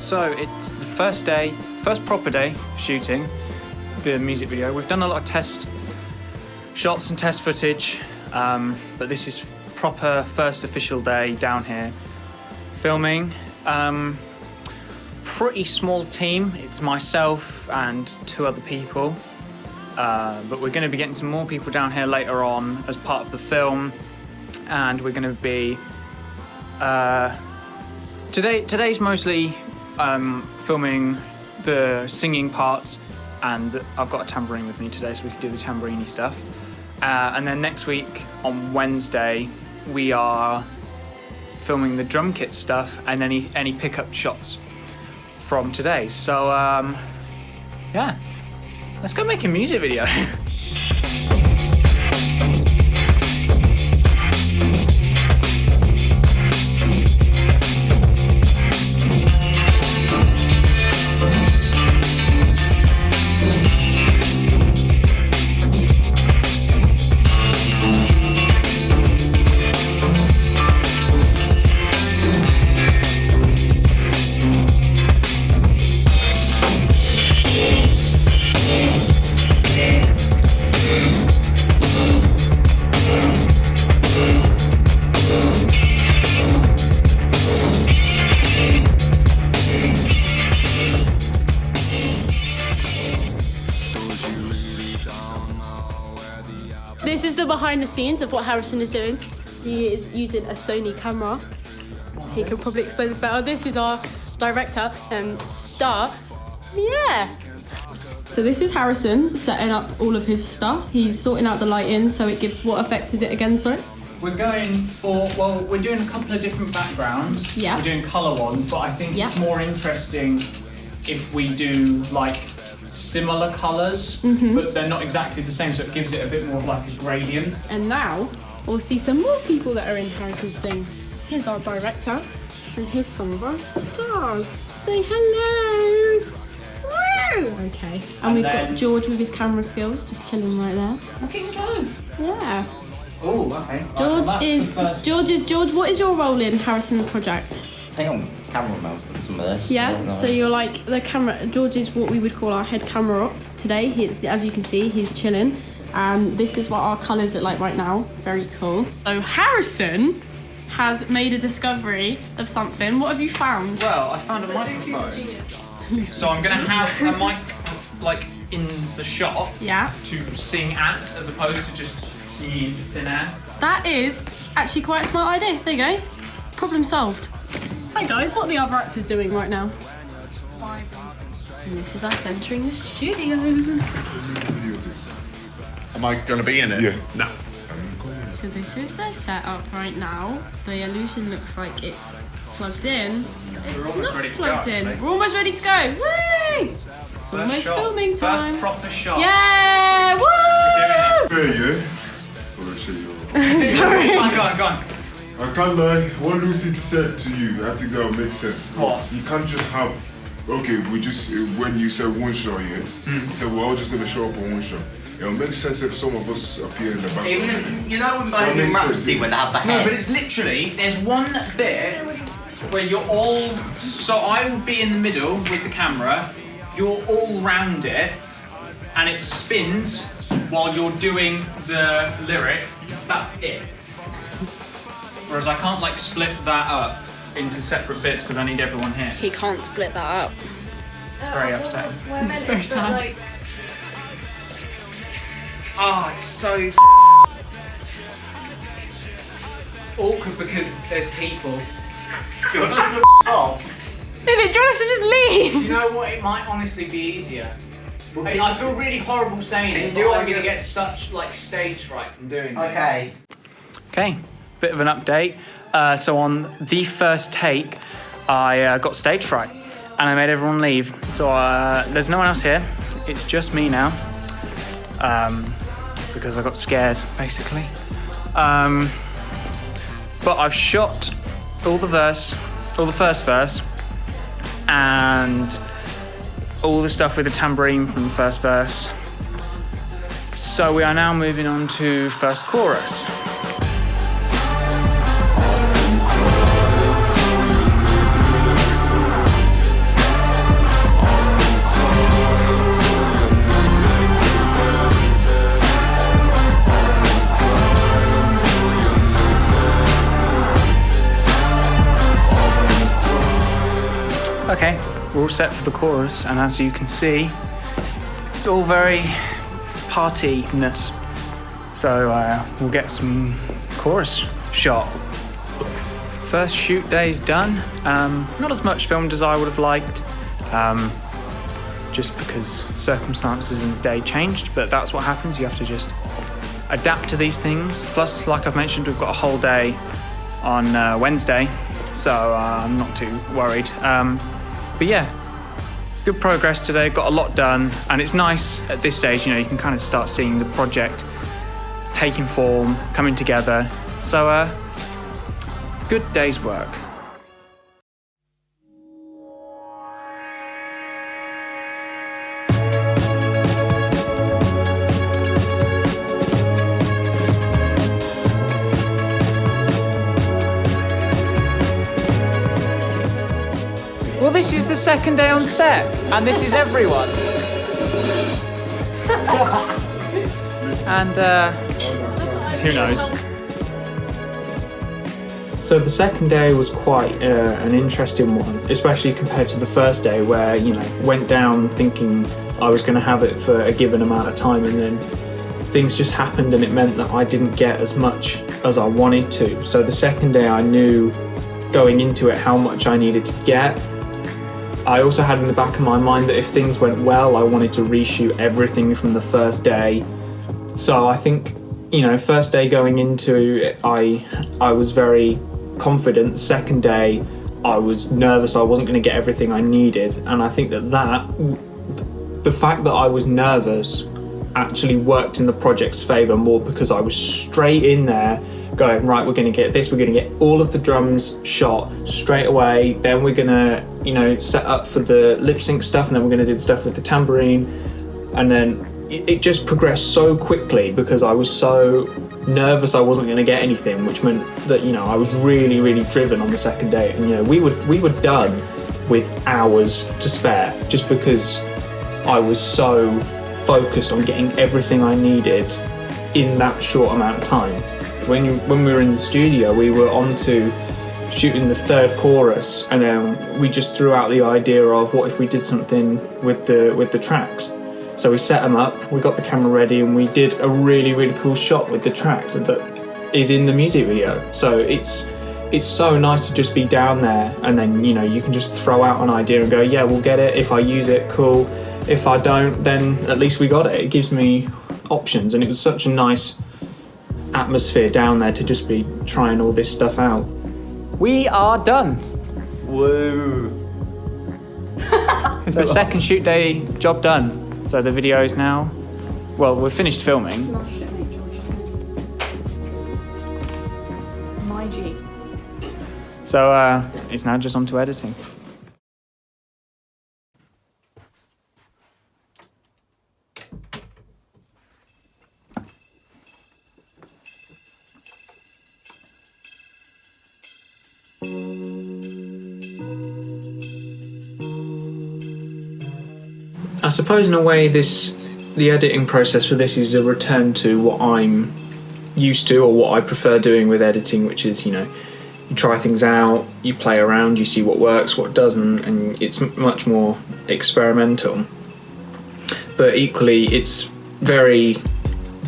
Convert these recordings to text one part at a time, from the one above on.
So it's the first proper day shooting the music video. We've done a lot of test shots and test footage, but this is proper first official day down here filming. Pretty small team. It's myself and 2 other people, but we're going to be getting some more people down here later on as part of the film, and we're going to be today's mostly filming the singing parts, and I've got a tambourine with me today so we can do the tambourine-y stuff. And then next week on Wednesday we are filming the drum kit stuff and any pickup shots from today. So yeah, let's go make a music video. This is the behind the scenes of what Harrison is doing. He is using a Sony camera. He can probably explain this better. This is our director, Star. Yeah. So this is Harrison setting up all of his stuff. He's sorting out the lighting so it gives, what effect is it again, sorry? We're going for, well, we're doing a couple of different backgrounds. Yeah. We're doing colour ones, but I think it's more interesting if we do like similar colours, but they're not exactly the same, so it gives it a bit more of like a gradient. And now we'll see some more people that are in Harrison's thing. Here's our director, and here's some of our stars. Say hello. Woo! Okay. And we've got George with his camera skills, just chilling right there. Look at him go. Yeah. Oh, okay. George, what is your role in Harrison project? I think I'm cameraman for some of this. Yeah, so you're like the camera. George is what we would call our head camera op today. As you can see, he's chilling. And this is what our colours look like right now. Very cool. So Harrison has made a discovery of something. What have you found? Well, I found a microphone. So I'm going to have a mic like in the shot to sing at, as opposed to just singing into thin air. That is actually quite a smart idea. There you go. Problem solved. Hi guys, what are the other actors doing right now? And this is us entering the studio. Am I going to be in it? Yeah. No. So this is the setup right now. The illusion looks like it's plugged in. It's not plugged in. We're almost ready to go. Woo! It's almost filming time. First proper shot. Yeah! Woo! Hey, yeah? Oh, shit, yo. Sorry. Go on. I can't lie, what Lucy said to you, I think that would make sense. What? You can't just have, okay, we just, when you said one shot, yeah? You said we're all just going to show up on one shot. It'll make sense if some of us appear in the background. Even if, you know when Bohemian Rhapsody when they have the heads? No, but it's literally, there's one bit where you're all, so I would be in the middle with the camera, you're all round it, and it spins while you're doing the lyric. That's it. Whereas I can't like split that up into separate bits because I need everyone here. He can't split that up. It's very upsetting. It's very sad. Oh, it's so it's awkward because there's people. Maybe, do you want us to just leave? You know what? It might honestly be easier. I feel really horrible saying it, but I'm gonna get such like stage fright from doing this. Okay, bit of an update. So on the first take, I got stage fright and I made everyone leave. So there's no one else here. It's just me now. Because I got scared, basically. But I've shot all the first verse, and all the stuff with the tambourine from the first verse. So we are now moving on to first chorus. Okay, we're all set for the chorus, and as you can see, it's all very party-ness. So we'll get some chorus shot. First shoot day's done. Not as much filmed as I would have liked, just because circumstances in the day changed, but that's what happens. You have to just adapt to these things. Plus, like I've mentioned, we've got a whole day on Wednesday, so I'm not too worried. But yeah, good progress today, got a lot done, and it's nice at this stage, you can kind of start seeing the project taking form, coming together. So, good day's work. Well, this is the second day on set, and this is everyone. And, who knows? So the second day was quite an interesting one, especially compared to the first day where, went down thinking I was going to have it for a given amount of time, and then things just happened and it meant that I didn't get as much as I wanted to. So the second day I knew going into it how much I needed to get. I also had in the back of my mind that if things went well, I wanted to reshoot everything from the first day. So I think, first day going into it, I was very confident. Second day, I was nervous I wasn't going to get everything I needed. And I think the fact that I was nervous actually worked in the project's favour more, because I was straight in there going, right, we're going to get this, we're going to get all of the drums shot straight away, then we're going to, set up for the lip sync stuff, and then we're going to do the stuff with the tambourine. And then it just progressed so quickly because I was so nervous I wasn't going to get anything, which meant that, I was really, really driven on the second day. And, we were done with hours to spare just because I was so focused on getting everything I needed in that short amount of time. When we were in the studio, we were on to shooting the third chorus, and then we just threw out the idea of what if we did something with the tracks. So we set them up, we got the camera ready, and we did a really, really cool shot with the tracks that is in the music video. So it's so nice to just be down there, and then you can just throw out an idea and go, yeah, we'll get it. If I use it, cool. If I don't, then at least we got it. It gives me options, and it was such a nice atmosphere down there to just be trying all this stuff out. We are done. Woo. So second shoot day, job done. So the video is now, well, we're finished filming. My G. So it's now just on to editing. I suppose in a way the editing process for this is a return to what I'm used to, or what I prefer doing with editing, which is, you try things out, you play around, you see what works, what doesn't, and it's much more experimental. But equally, it's very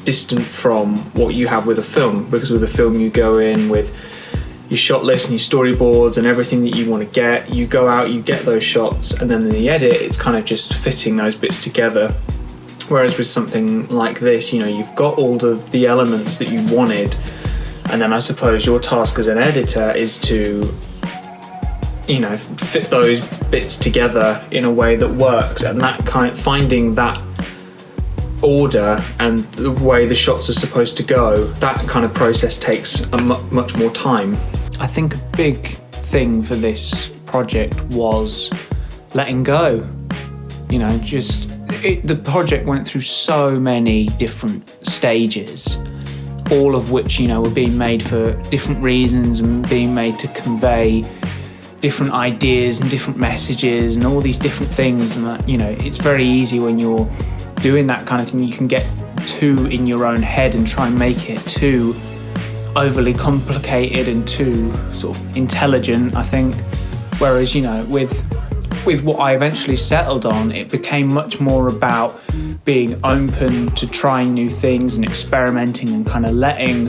distant from what you have with a film, because with a film you go in with your shot list and your storyboards and everything that you want to get. You go out, you get those shots, and then in the edit it's kind of just fitting those bits together. Whereas with something like this, you've got all of the elements that you wanted, and then I suppose your task as an editor is to fit those bits together in a way that works, and that finding that order and the way the shots are supposed to go, that kind of process takes much more time. I think a big thing for this project was letting go. The project went through so many different stages, all of which, were being made for different reasons and being made to convey different ideas and different messages and all these different things. And that, it's very easy when you're doing that kind of thing, you can get too in your own head and try and make it too overly complicated and too sort of intelligent, I think. Whereas, with with what I eventually settled on, it became much more about being open to trying new things and experimenting and kind of letting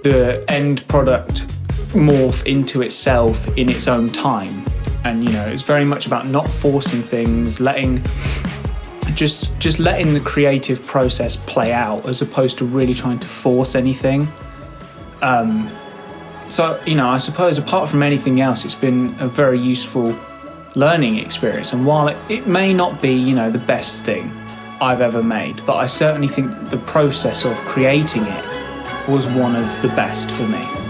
the end product morph into itself in its own time. And you know, it's very much about not forcing things, just letting the creative process play out, as opposed to really trying to force anything. So you know, I suppose apart from anything else, it's been a very useful learning experience. And while it may not be, you know, the best thing I've ever made, but I certainly think the process of creating it was one of the best for me.